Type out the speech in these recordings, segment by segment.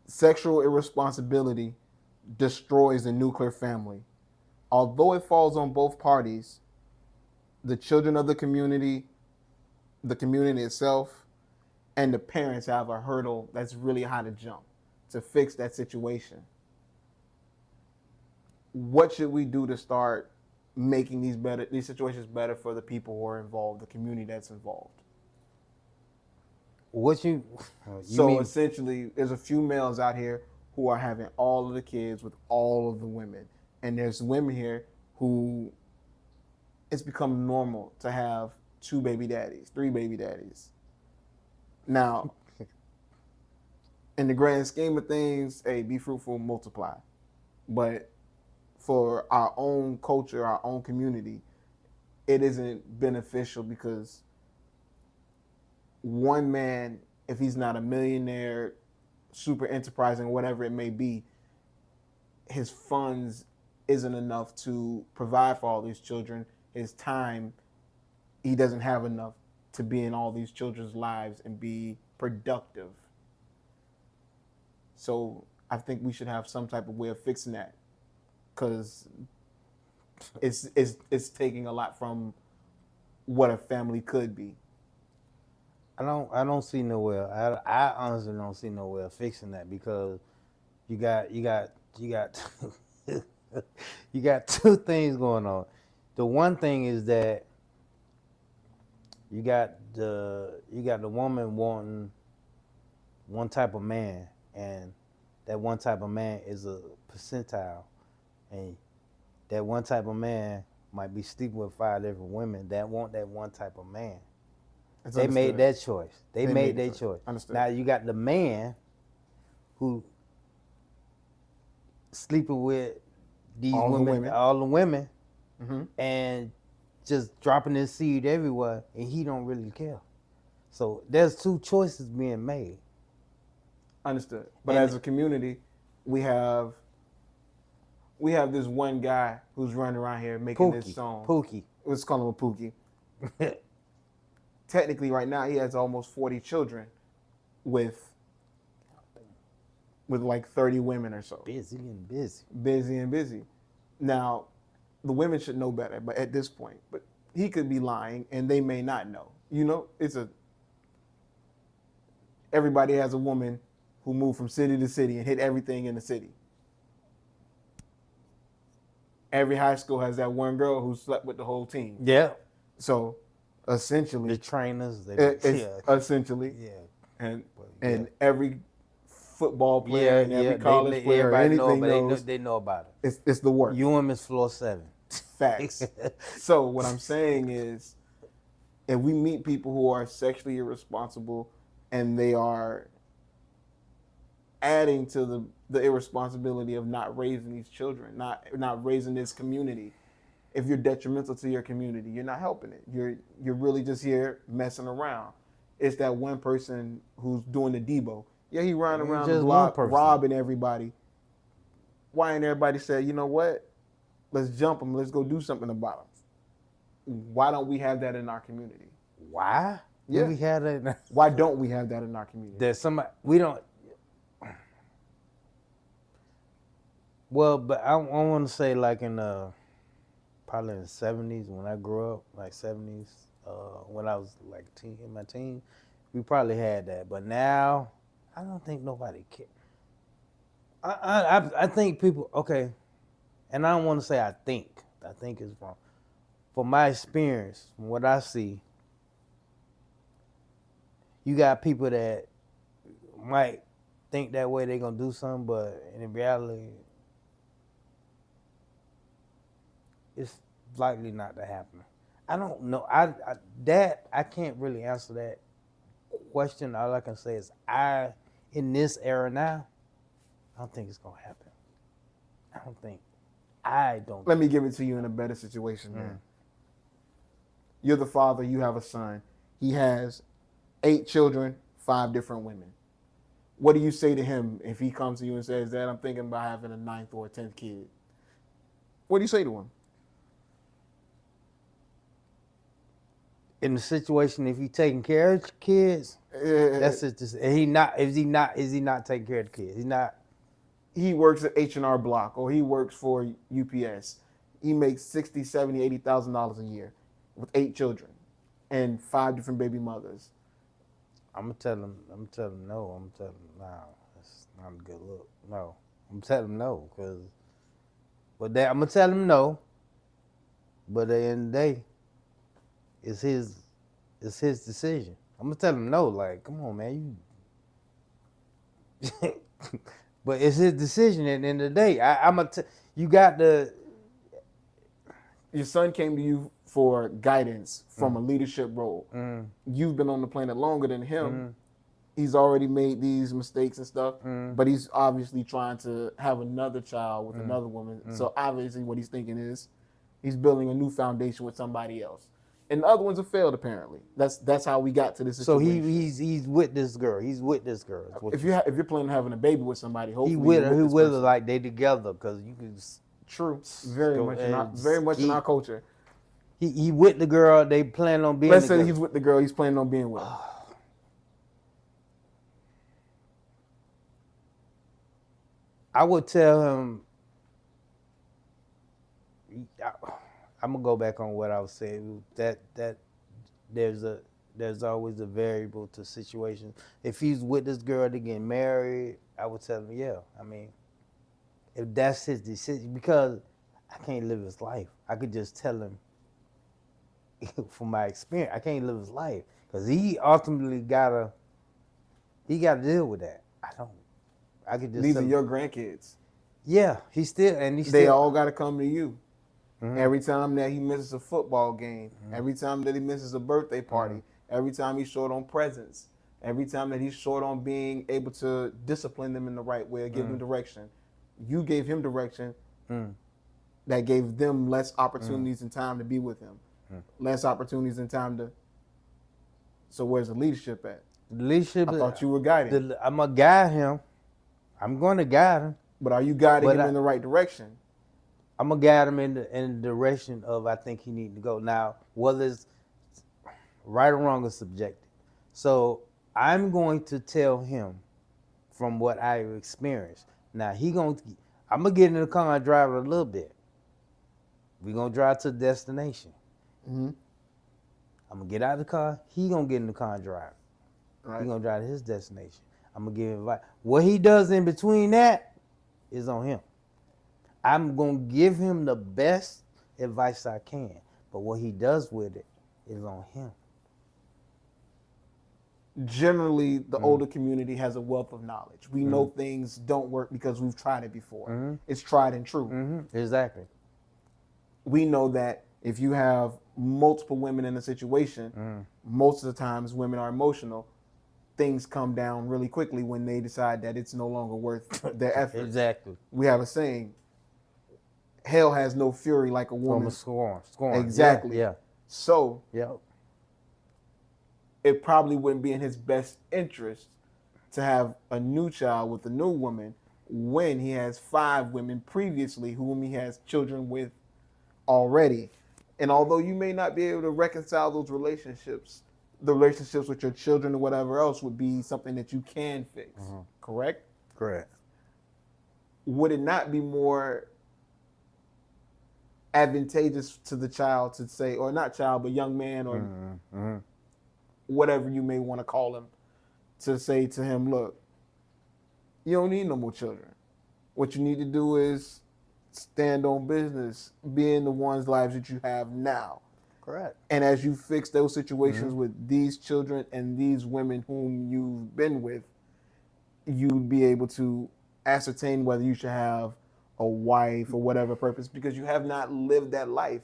Sexual irresponsibility destroys the nuclear family. Although it falls on both parties, the children of the community itself, and the parents have a hurdle that's really high to jump to fix that situation. What should we do to start making these situations better for the people who are involved, the community that's involved? What you So mean? essentially, there's a few males out here who are having all of the kids with all of the women, and there's women here who it's become normal to have two baby daddies, three baby daddies. Now, in the grand scheme of things, hey, be fruitful, multiply. But for our own culture, our own community, it isn't beneficial because one man, if he's not a millionaire, super enterprising, whatever it may be, his funds isn't enough to provide for all these children. His time, he doesn't have enough to be in all these children's lives and be productive. So I think we should have some type of way of fixing that because it's taking a lot from what a family could be. I don't see nowhere. I honestly don't see nowhere fixing that because you got you got two things going on. The one thing is that you got the woman wanting one type of man, and that one type of man is a percentile, and that one type of man might be sleeping with five different women that want that one type of man. It's They made understood. that choice. They They made made the their choice. choice. Understood. Now you got the man who sleeping with these All the women, women. all the women, Mm-hmm. and just dropping his seed everywhere, and he don't really care. So there's two choices being made. Understood. But And as a community, we have we have this one guy who's running around here making this song. Pookie. Let's call him a Pookie. Technically, right now he has almost 40 children with like 30 women or so. Busy and busy. Busy and busy. Now, the women should know better, but at this point, but he could be lying and they may not know. You know, it's a everybody has a woman who moved from city to city and hit everything in the city. Every high school has that one girl who slept with the whole team. Yeah. So essentially, The trainers. it's Yeah. essentially, Yeah. and Yeah. every football player Yeah. and every Yeah. college player or Everybody know, anything but knows they know about it. it's the work. UM is floor 7. Facts. So what I'm saying is, if we meet people who are sexually irresponsible and they are adding to the irresponsibility of not raising these children, not raising this community. If you're detrimental to your community, you're not helping it. You're really just here messing around. It's that one person who's doing the Debo. Yeah, he running around the Just one block person. robbing everybody. Why ain't everybody say, you know what? Let's jump him. Let's go do something about him. Why don't we have that in our community? Why? Yeah. We had it. Why don't we have that in our community? There's somebody we don't. Well, but I want to say like in probably in the 70s when I grew up, like 70s, when I was like in my teens, we probably had that. But now, I don't think nobody cares. I think people okay, and I don't want to say I think. I think it's wrong. From my experience, from what I see, you got people that might think that way they're gonna do something, but in reality, it's likely not to happen. I don't know. I can't really answer that question. All I can say is in this era now, I don't think it's gonna happen. I don't think. Let me give it to you in a better situation, man. You're the father, you have a son. He has 8 children, 5 different women. What do you say to him if he comes to you and says, Dad, I'm thinking about having a 9th or a 10th kid? What do you say to him? in the situation, if he taking care of kids, that's it. And he not. Is he not? Is he not taking care of the kids? He's not. He works at H&R Block or he works for UPS. He makes $60,000, $70,000, $80,000 a year with 8 children and 5 different baby mothers. I'm gonna tell him. No. I'm gonna tell him no. That's not a good look. No. I'm gonna tell him no, I'm gonna tell him no. But at the end of the day, it's his decision. I'm gonna tell him no. Like, come on, man, you. But it's his decision at the end of the day. You got the. Your son came to you for guidance from a leadership role. Mm, You've been on the planet longer than him. mm, He's already made these mistakes and stuff, mm. but he's obviously trying to have another child with another woman. So obviously what he's thinking is he's building a new foundation with somebody else. And the other ones have failed apparently. That's how we got to this So situation. he's with this girl. He's with this girl. is what if you you're planning on having a baby with somebody, hopefully he with her. He this with her person. like they together because you can. True. Very Go much and in our culture. He with the girl. They plan on being. Let's say together. he's with the girl he's planning on being with. I would tell him. I'm gonna go back on what I was saying. That there's always a variable to situations. If he's with this girl to get married, I would tell him, yeah. I mean, if that's his decision, because I can't live his life. I could just tell him. From my experience, I can't live his life because he ultimately gotta deal with that. I could just. These are your grandkids. Yeah, They all got to come to you. Mhm. Every time that he misses a football game, every time that he misses a birthday party, every time he's short on presents, every time that he's short on being able to discipline them in the right way, or give them direction, you gave him direction that gave them less opportunities and time to be with him, less opportunities and time to. So where's the leadership at? The leadership. I thought you were guiding. I'm gonna guide him. I'm going to guide him. But are you guiding him in the right direction? I'm gonna guide him in the direction of I think he needs to go. Now, whether it's right or wrong is subjective. So I'm going to tell him from what I've experienced. Now I'm gonna get in the car and drive it a little bit. We're gonna drive to the destination. Mm-hmm. I'm gonna get out of the car. He gonna get in the car and drive. Right. He gonna drive to his destination. I'm gonna give him advice. What he does in between that is on him. I'm gonna give him the best advice I can, but what he does with it is on him. Generally, the older community has a wealth of knowledge. We know things don't work because we've tried it before. It's tried and true. Exactly. We know that if you have multiple women in a situation, most of the times women are emotional. Things come down really quickly when they decide that it's no longer worth their effort. Exactly. We have a saying, hell has no fury like a From woman. a scorn. Exactly. Yeah. So Yeah. it probably wouldn't be in his best interest to have a new child with a new woman when he has 5 women previously whom he has children with already. And although you may not be able to reconcile those relationships, the relationships with your children or whatever else would be something that you can fix. Correct? Correct. Would it not be more advantageous to the child to say, or not child, but young man or whatever you may want to call him, to say to him, look, you don't need no more children. What you need to do is stand on business, be in the one's lives that you have now. Correct. And as you fix those situations with these children and these women whom you've been with, you'd be able to ascertain whether you should have a wife or whatever purpose, because you have not lived that life.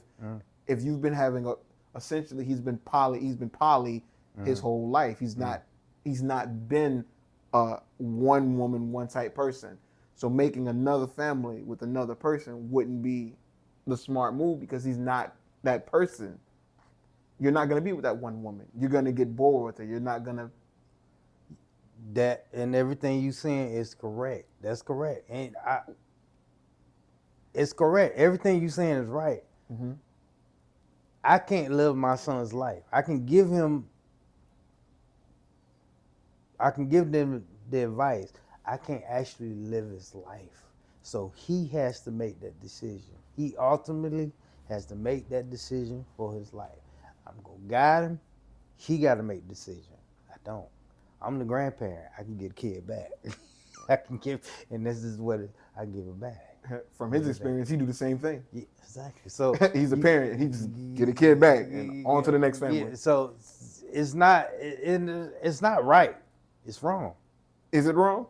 If you've been having essentially he's been poly his whole life. He's not been a one woman, one type person. So making another family with another person wouldn't be the smart move because he's not that person. You're not going to be with that one woman. You're going to get bored with her. You're not going to. That and everything you saying is correct. That's correct. And it's correct. Everything you saying is right. I can't live my son's life. I can give them the advice. I can't actually live his life. So he has to make that decision. He ultimately has to make that decision for his life. I'm gonna guide him. He got to make the decision. I don't. I'm the grandparent. I can get a kid back. I can give, and this is what I give it back. From his experience, he do the same thing. Yeah, exactly. So He's a parent. He just get a kid back and on to the next family. Yeah, so it's not. It's not right. It's wrong. Is it wrong?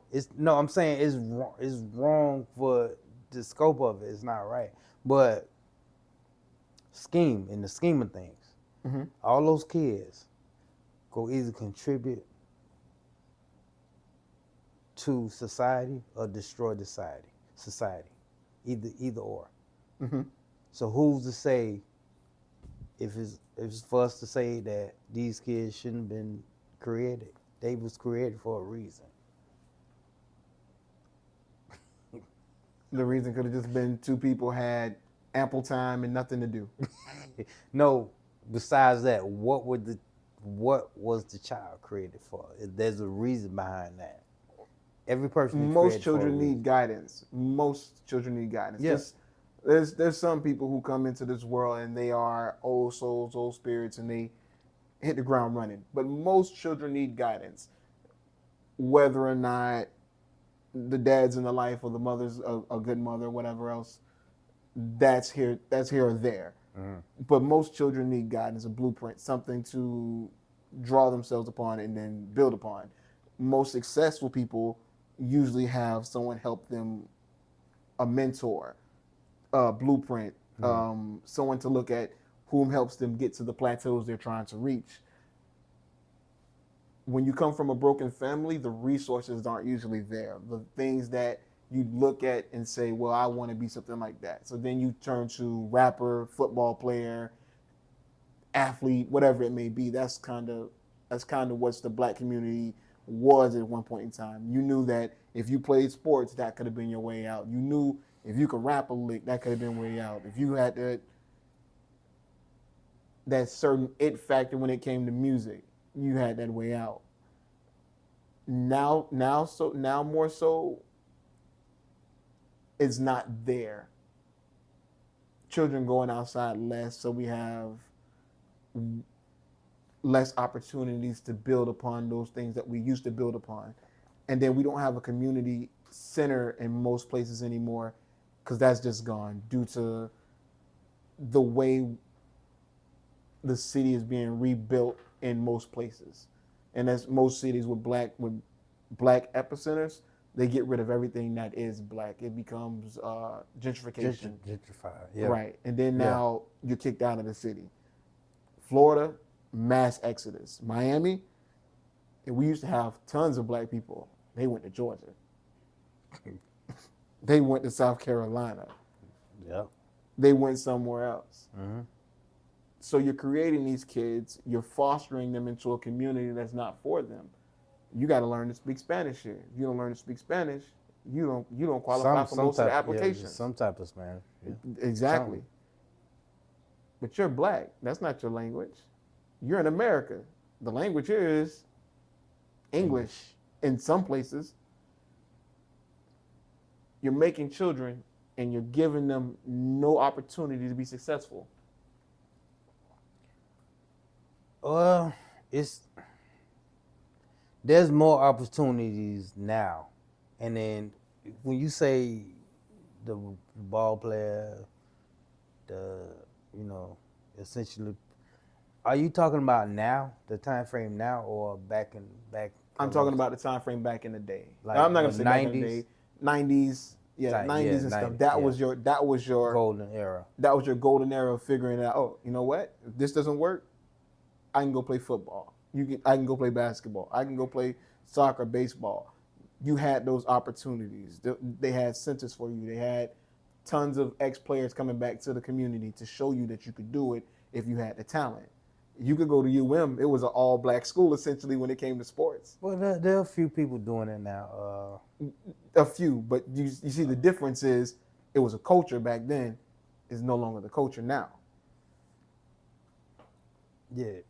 I'm saying it's wrong. It's wrong for the scope of it. It's not right. But in the scheme of things, Mm-hmm. all those kids go either contribute to society or destroy society. Either or. Mm-hmm. So who's to say if it's for us to say that these kids shouldn't have been created? They was created for a reason. The reason could have just been two people had ample time and nothing to do. No, besides that, what was the child created for? There's a reason behind that. Every person is Most created for a children reason. need guidance. Most children need guidance. Yes. There's some people who come into this world and they are old souls, old spirits, and they hit the ground running. But most children need guidance, whether or not the dad's in the life or the mother's a good mother, whatever else. That's here or there. Mhm. But most children need guidance, a blueprint, something to draw themselves upon and then build upon. Most successful people usually have someone help them, a mentor, a blueprint, someone to look at whom helps them get to the plateaus they're trying to reach. When you come from a broken family, the resources aren't usually there. The things that you look at and say, well, I want to be something like that. So then you turn to rapper, football player, athlete, whatever it may be. That's kind of what the black community was at one point in time. You knew that if you played sports, that could have been your way out. You knew if you could rap a lick, that could have been way out. If you had that certain it factor when it came to music, you had that way out. Now more so, it's not there. Children going outside less, so we have less opportunities to build upon those things that we used to build upon. And then we don't have a community center in most places anymore because that's just gone due to the way the city is being rebuilt in most places. And as most cities with black epicenters, they get rid of everything that is black. It becomes gentrification. Gentrified. Yeah. Right. And then now you're kicked out of the city. Florida, mass exodus. Miami, and we used to have tons of black people. They went to Georgia. They went to South Carolina. Yep. They went somewhere else. Mm-hmm. So you're creating these kids, you're fostering them into a community that's not for them. You got to learn to speak Spanish here. If you don't learn to speak Spanish, you don't qualify for most of the applications. Yeah, some type of Spanish. Yeah. Exactly. But you're black. That's not your language. You're in America. The language here is English in some places. You're making children and you're giving them no opportunity to be successful. There's more opportunities now, and then when you say the ball player, essentially, are you talking about now, the time frame now, or back? I'm talking about the time frame back in the day. Like I'm not gonna say back in the 90s? day. 90s, yeah, 90s and stuff. That was your golden era. That was your golden era of figuring out. Oh, you know what? If this doesn't work, I can go play football. I can go play basketball. I can go play soccer, baseball. You had those opportunities. They had centers for you. They had tons of ex-players coming back to the community to show you that you could do it if you had the talent. You could go to UM. It was an all-black school essentially when it came to sports. Well, there are a few people doing it now. A few, but you see the difference is it was a culture back then. It's no longer the culture now. Yeah.